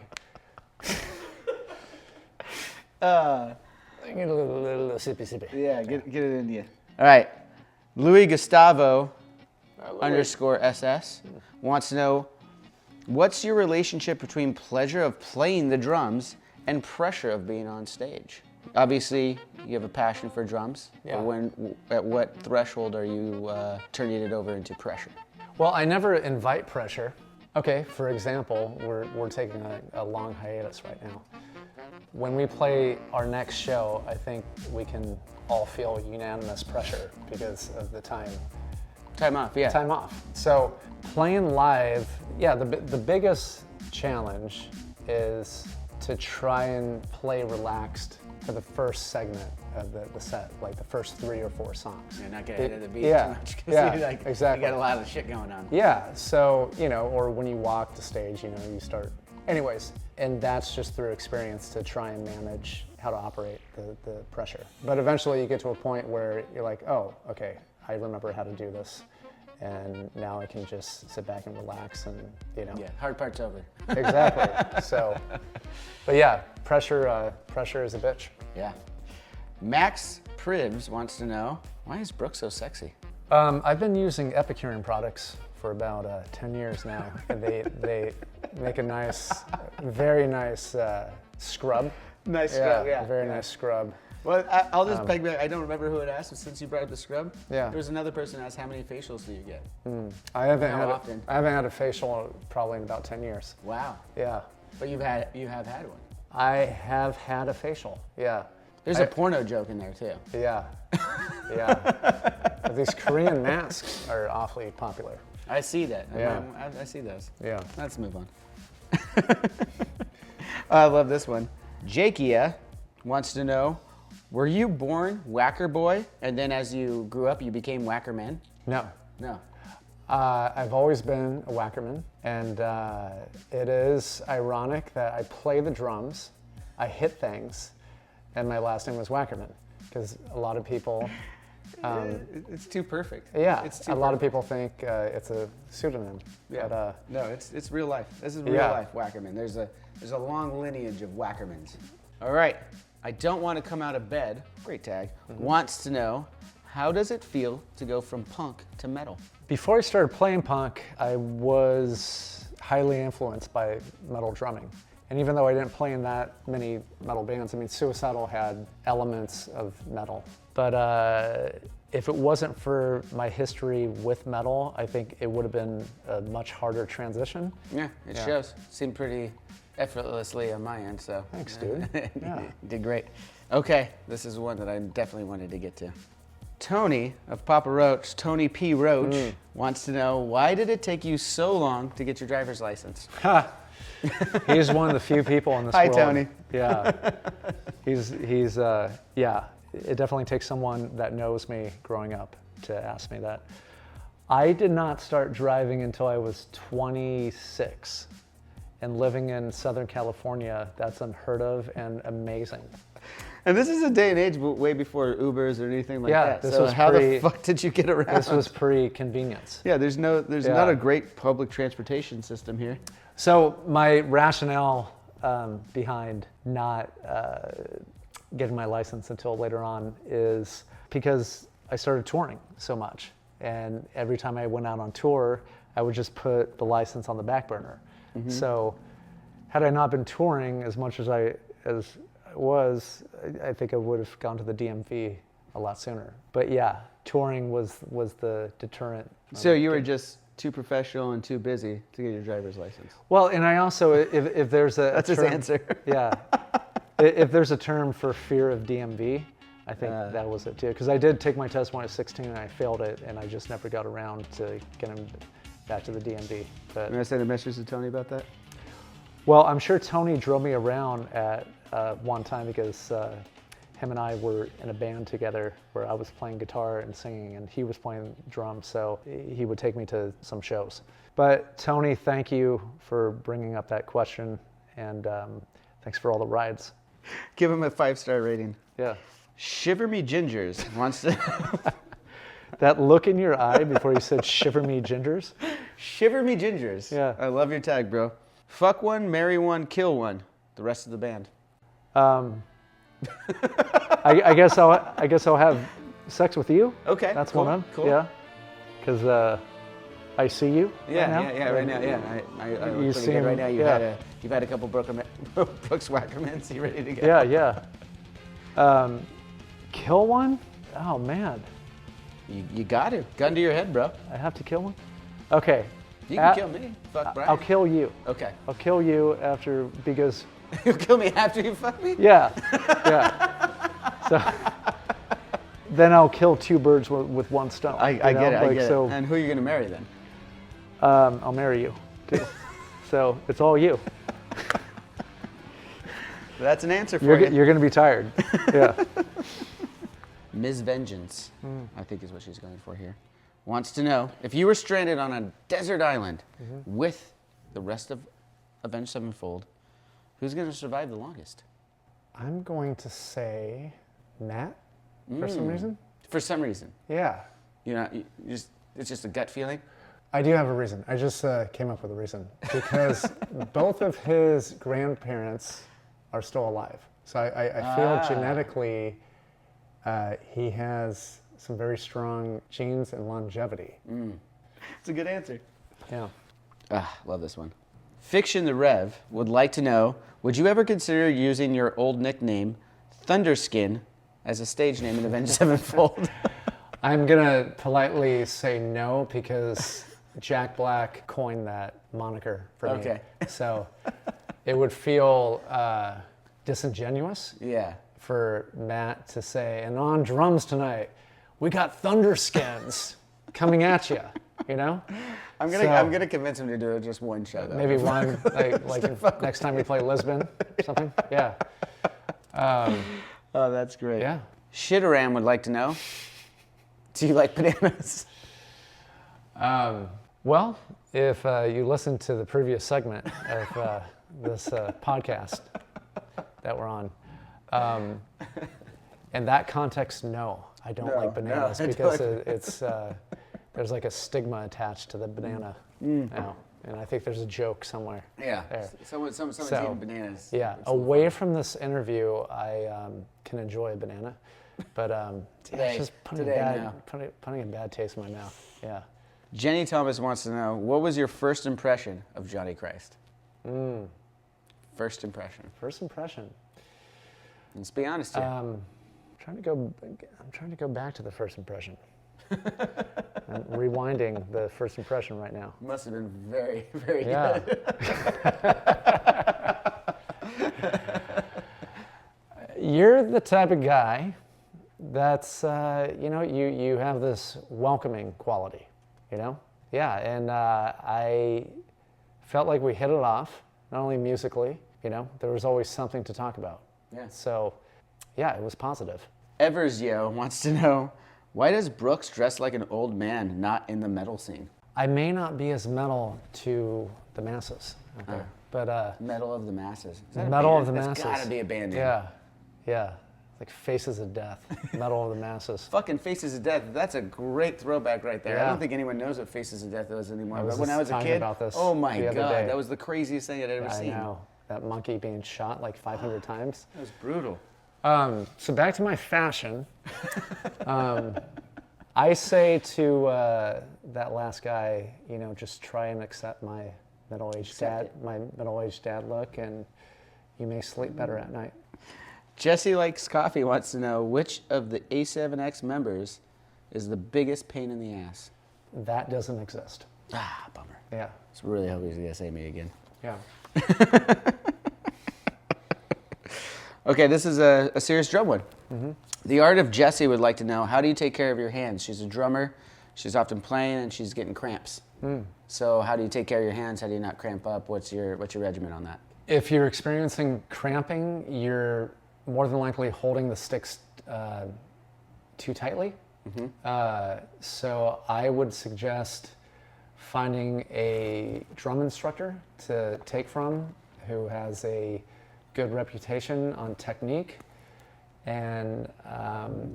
Get a little sippy. Yeah, get it in you. All right. Louis Gustavo underscore SS wants to know, what's your relationship between pleasure of playing the drums and pressure of being on stage? Obviously, you have a passion for drums. Yeah. But at what threshold are you turning it over into pressure? Well, I never invite pressure. Okay, for example, we're taking a long hiatus right now. When we play our next show, I think we can all feel unanimous pressure because of the time Time off, yeah. time off. So playing live, yeah, the biggest challenge is to try and play relaxed for the first segment of the set, like the first 3 or 4 songs. You're not getting into the beat yeah, too much because yeah, you exactly. got a lot of shit going on. Yeah, so, or when you walk the stage, you start. Anyways, and that's just through experience to try and manage how to operate the pressure. But eventually you get to a point where you're like, oh, okay, I remember how to do this. And now I can just sit back and relax and, Yeah, hard part's over. Exactly. So, but yeah, pressure is a bitch. Yeah. Max Privs wants to know, why is Brooks so sexy? I've been using Epicurean products for about 10 years now, and they make a nice, very nice scrub. Nice scrub, yeah. Very nice scrub. Well, I'll just peg back. I don't remember who it asked, but since you brought up the scrub, Yeah. there was another person who asked, how many facials do you get? I haven't How had often? I haven't had a facial probably in about 10 years. Wow. Yeah, But you have had one. I have had a facial. Yeah. There's a porno joke in there too. Yeah. Yeah. These Korean masks are awfully popular. I see that. Yeah. I see those. Yeah. Let's move on. I love this one. Jakia wants to know, were you born Whacker Boy, and then as you grew up, you became Wackerman? No. No. I've always been a Wackerman, and it is ironic that I play the drums, I hit things, and my last name was Wackerman, because a lot of people, It's too perfect. yeah, It's too a lot of people think it's a pseudonym. Yeah. But, No, it's real life. This is real Yeah. life Wackerman. There's a long lineage of Wackermans. All right. I don't want to come out of bed. Great tag. Wants to know, how does it feel to go from punk to metal? Before I started playing punk, I was highly influenced by metal drumming. And even though I didn't play in that many metal bands, I mean, Suicidal had elements of metal. But if it wasn't for my history with metal, I think it would have been a much harder transition. Yeah, it Yeah. shows. Seemed pretty effortlessly on my end, so. Thanks, dude. Yeah. You did great. Okay, this is one that I definitely wanted to get to. Tony of Papa Roach, Tony P. Roach, wants to know, why did it take you so long to get your driver's license? Ha! He's one of the few people in this Hi, world. Tony. Yeah. He's yeah. It definitely takes someone that knows me growing up to ask me that. I did not start driving until I was 26. And living in Southern California, that's unheard of and amazing. And this is a day and age way before Ubers or anything like Yeah, that. this So was how pre- the fuck did you get around? This was pre-convenience. Yeah, there's not Yeah. a great public transportation system here. So my rationale behind not getting my license until later on is because I started touring so much. And every time I went out on tour, I would just put the license on the back burner. So had I not been touring as much as I was, I think I would have gone to the DMV a lot sooner. But yeah, touring was the deterrent. So you were just too professional and too busy to get your driver's license. Well, and I also, if there's a That's his term, answer. Yeah, if there's a term for fear of DMV, I think that was it too. Because I did take my test when I was 16 and I failed it, and I just never got around to back to the DMV. But Can I send a message to Tony about that? well, I'm sure Tony drove me around at one time because him and I were in a band together where I was playing guitar and singing and he was playing drums, so he would take me to some shows. But Tony, thank you for bringing up that question, and thanks for all the rides. Give him a 5-star rating. Yeah. Shiver Me Gingers wants to... That look in your eye before you said shiver me gingers. Shiver Me Gingers. Yeah. I love your tag, bro. Fuck one, marry one, kill one. The rest of the band. I guess I'll have sex with you. Okay. That's cool, one of them. Cool. Yeah. Because I see you. Yeah, right now. yeah, right now, yeah. I You look pretty seem- good right now. yeah. You've had a couple Brooks Wackermans. You ready to go? Yeah. Kill one? Oh man, You got to. Gun to your head, bro. I have to kill one. Okay. You can kill me. Fuck Brian. I'll kill you. Okay. I'll kill you after because. You'll kill me after you fuck me? Yeah. So then I'll kill two birds with one stone. I you get know? it. I Like, get so, it. And who are you going to marry then? I'll marry you too. So it's all you. That's an answer for you. You're going to be tired. Yeah. Ms. Vengeance, I think is what she's going for here, wants to know, if you were stranded on a desert island with the rest of Avenged Sevenfold, who's going to survive the longest? I'm going to say Matt for some reason. For some reason. Yeah. It's just a gut feeling? I do have a reason. I just came up with a reason. Because both of his grandparents are still alive. So I feel genetically he has some very strong genes and longevity. It's a good answer. Yeah. Love this one. Fiction the Rev would like to know, would you ever consider using your old nickname, Thunderskin, as a stage name in Avenged Sevenfold? I'm going to politely say no because Jack Black coined that moniker for me. Okay. So it would feel disingenuous. Yeah. For Matt to say, and on drums tonight, we got Thunderskins coming at you, you know? I'm gonna convince him to do it just one show though. Maybe one, like next time we play Lisbon or something. Yeah. Oh, that's great. Yeah. Shitteram would like to know, do you like bananas? Well, if you listen to the previous segment of this podcast that we're on, in that context, no, I don't like bananas because it's there's like a stigma attached to the banana now, and I think there's a joke somewhere. Yeah. There. Someone's So, eating bananas. Yeah. Away from this interview, I can enjoy a banana, but it's just putting a bad taste in my mouth. Yeah. Jenny Thomas wants to know, what was your first impression of Johnny Christ? First impression. First impression. Let's be honest here. I'm trying to go back to the first impression. I'm rewinding the first impression right now. Must have been very, very Yeah. good. You're the type of guy that's you have this welcoming quality, you know? Yeah, and I felt like we hit it off, not only musically, you know, there was always something to talk about. Yeah. So, yeah, it was positive. Eversyo wants to know, why does Brooks dress like an old man, not in the metal scene? I may not be as metal to the masses, okay? But Metal of the Masses. Is that a Metal band? of the That's Masses. gotta be a band name. yeah, like Faces of Death, Metal of the Masses. Fucking Faces of Death. That's a great throwback right there. I Yeah. don't think anyone knows what Faces of Death is anymore. I was But when I was just a talking kid, about this oh my the other god, day. that was the craziest thing I'd ever I seen. know, that monkey being shot like 500 times. That was brutal. So back to my fashion. I say to that last guy, you know, just try and accept my middle-aged dad look, and you may sleep better at night. Jesse Likes Coffee wants to know, which of the A7X members is the biggest pain in the ass? That doesn't exist. Bummer. Yeah. It's really hope he's gonna say me again. Yeah. Okay, this is a serious drum one. The Art of Jesse would like to know, how do you take care of your hands? She's a drummer, she's often playing, and she's getting cramps. So how do you take care of your hands? How do you not cramp up? What's your regimen on that? If you're experiencing cramping, you're more than likely holding the sticks too tightly. So I would suggest finding a drum instructor to take from who has a good reputation on technique, and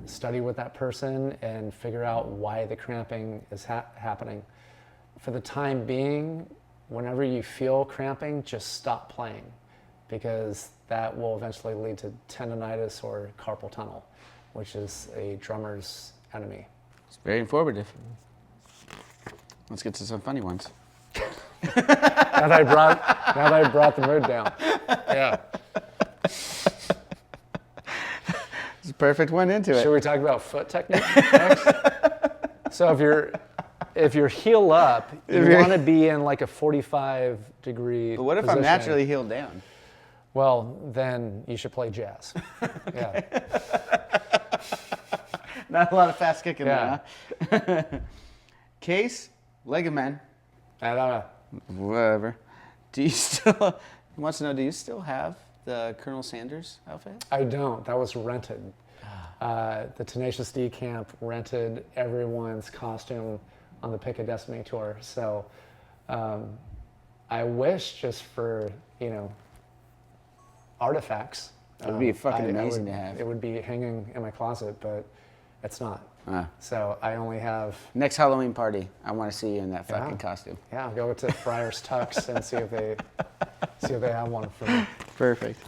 study with that person and figure out why the cramping is happening. For the time being, whenever you feel cramping, just stop playing, because that will eventually lead to tendonitis or carpal tunnel, which is a drummer's enemy. It's very informative. Let's get to some funny ones. Now that I brought the mood down. Yeah. It's a perfect one into it. Should we talk about foot technique next? So if you're heel up, you want to be in like a 45-degree But what if I'm position. naturally heeled down? Well, then you should play jazz. Yeah. Not a lot of fast kicking Yeah. there, huh? Case, leg of men, I don't know. whatever. Do you still, he wants to know, do you still have the Colonel Sanders outfit? I don't. That was rented. The Tenacious D camp rented everyone's costume on the Pick a Destiny tour. So I wish, just for, artifacts. It would be fucking amazing would- to have. It would be hanging in my closet, but it's not. Ah. So I only have, Next Halloween party, I want to see you in that fucking Yeah. costume. I'll go to Friar's Tux and see if they have one for me. Perfect.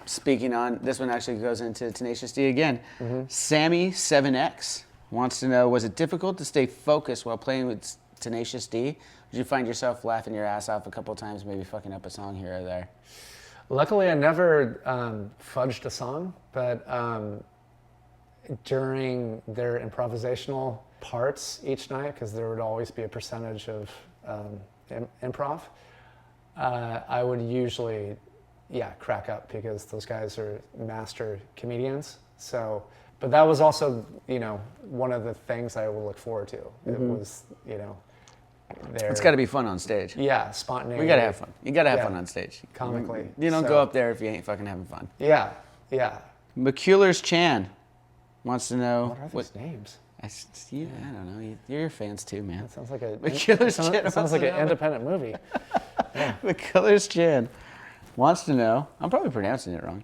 Speaking on, this one actually goes into Tenacious D again. Sammy 7X wants to know, was it difficult to stay focused while playing with Tenacious D? Did you find yourself laughing your ass off a couple of times, maybe fucking up a song here or there? Luckily, I never fudged a song, but during their improvisational parts each night, because there would always be a percentage of improv, I would usually, crack up, because those guys are master comedians. So, but that was also, one of the things I would look forward to. It was, their, It's got to be fun on stage. spontaneity. We got to have fun. You got to have Yeah. fun on stage. Comically. You don't So- go up there if you ain't fucking having fun. Yeah. McCullers Chan wants to know. What are these names? I don't know. You're your fans too, man. It sounds like a McCullers Chan it sounds wants like to an know. independent movie. McCullers Chan wants to know. I'm probably pronouncing it wrong.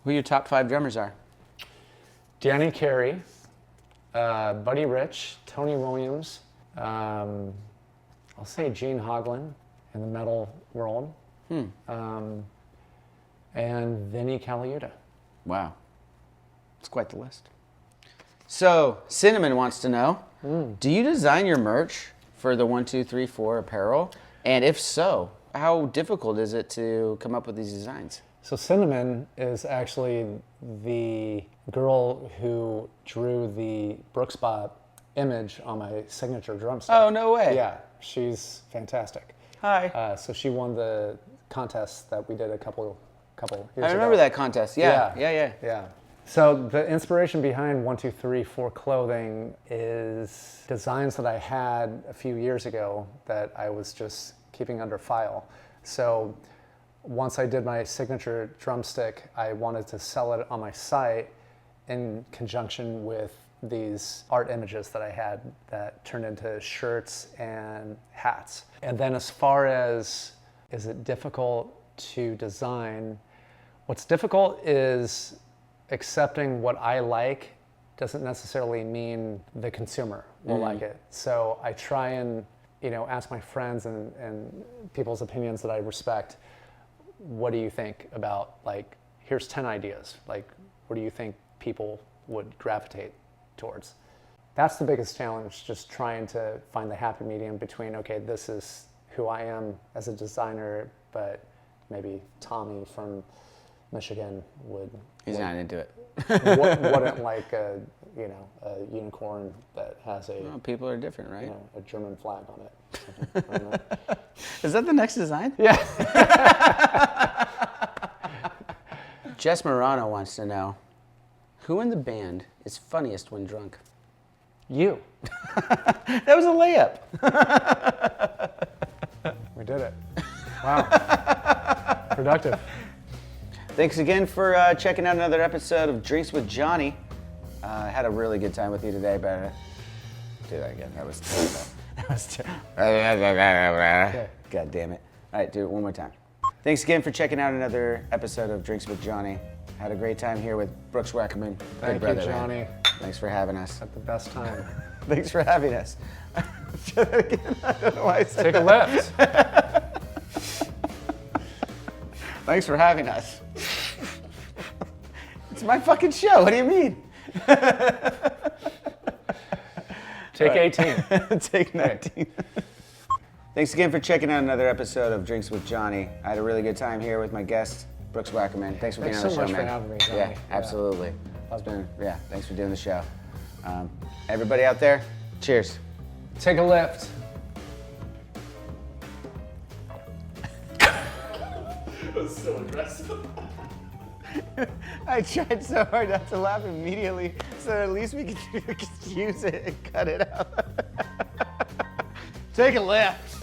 Who your top 5 drummers are? Danny Carey, Buddy Rich, Tony Williams, I'll say Gene Hoglan in the metal world, and Vinny Caliuta. Wow. It's quite the list. So, Cinnamon wants to know, do you design your merch for the 1, 2, 3, 4 apparel? And if so, how difficult is it to come up with these designs? So Cinnamon is actually the girl who drew the Brooks image on my signature drumstick. Oh, no way. Yeah, she's fantastic. Hi. So she won the contest that we did a couple years ago. I remember that contest. Yeah. Yeah. So the inspiration behind 1, 2, 3, 4 clothing is designs that I had a few years ago that I was just keeping under file. So once I did my signature drumstick, I wanted to sell it on my site in conjunction with these art images that I had that turned into shirts and hats. And then as far as, is it difficult to design? What's difficult is accepting what I like doesn't necessarily mean the consumer will like it. So I try and, ask my friends and people's opinions that I respect, what do you think about, like, here's 10 ideas. Like, what do you think people would gravitate towards? That's the biggest challenge, just trying to find the happy medium between, okay, this is who I am as a designer, but maybe Tommy from Michigan He's not into it. wouldn't like a unicorn that has a Well, people are different, right? a German flag on it. I don't know. Is that the next design? Yeah. Jess Morano wants to know, who in the band is funniest when drunk? You. That was a layup. We did it. Wow. Productive. Thanks again for checking out another episode of Drinks with Johnny. I had a really good time with you today, but do that again. That was terrible. God damn it. All right, do it one more time. Thanks again for checking out another episode of Drinks with Johnny. Had a great time here with Brooks Wackerman. Thank Big brother, you, man. Johnny. Thanks for having us. At the best time. Thanks for having us. Say that again. I don't know why I said Take a lift. Thanks for having us. It's my fucking show. What do you mean? Take 18. Take 19. Thanks again for checking out another episode of Drinks with Johnny. I had a really good time here with my guest, Brooks Wackerman. Thanks for being on the so show, much man. for having me, Johnny. Yeah, absolutely. It's been, thanks for doing the show. Everybody out there, cheers. Take a lift. It was so aggressive. I tried so hard not to laugh immediately, so at least we could use it and cut it out. Take a lift.